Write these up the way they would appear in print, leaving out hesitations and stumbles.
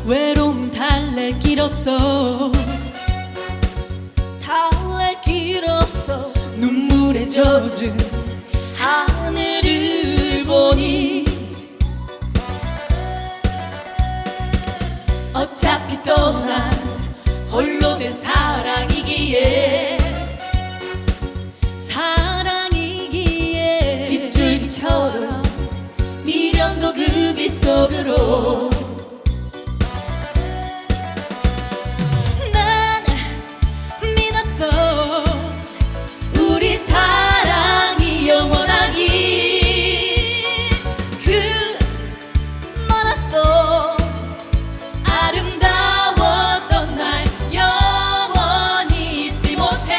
외로움 달랠 길 없어, 달랠 길 없어. 눈물에 젖은 하늘을 보니 어차피 떠난 홀로 된 사랑이기에, 사랑이기에 빗줄기처럼 미련도 그 빗속으로 난 믿었어. 우리 사랑이 영원하기, 그 많았던 아름다웠던 날 영원히 잊지 못해.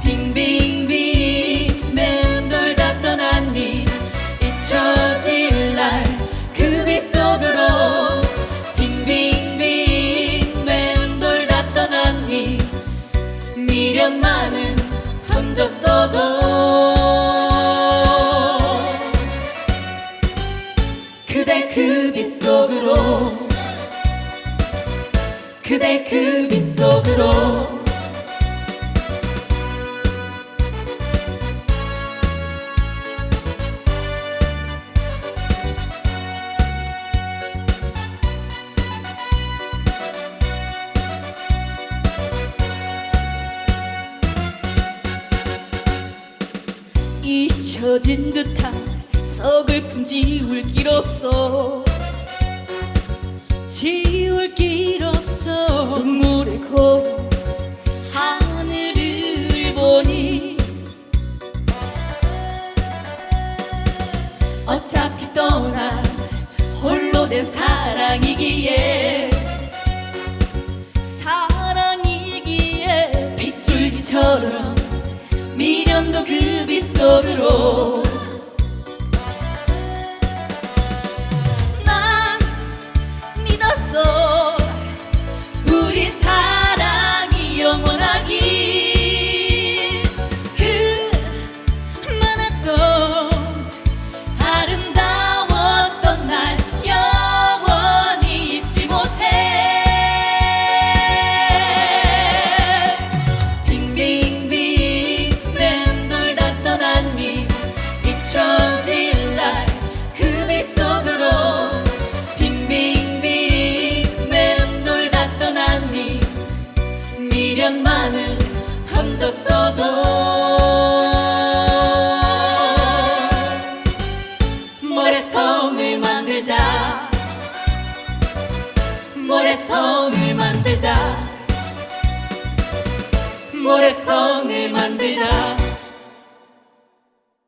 빙빙빙 맴돌다 떠난 니 잊혀질 날 그 빗속으로, 빙빙빙 맴돌다 떠난 니 미련만은 던졌어도 그대 그 빗속으로, 그대 그 빗속으로. 잊혀진 듯한 서글픔 지울 길 없어, 지울 길 없어. 눈물에 고운 하늘을 보니 어차피 떠난 홀로 된 사랑이기에, 사랑이기에 빗줄기처럼 미련도 그 빗속으로 난 믿었어. 우리 사랑이 영원하기, 그 많았던 아름다웠던 날 영원히 잊지 못해. 빙빙빙 맴돌다 떠난 니 잊혀질 날 그 빗속으로, 빙빙빙 맴돌다 떠난 니 미련만은 던졌어도 모래성을 만들자, 모래성을 만들자, 모래성을 만들자.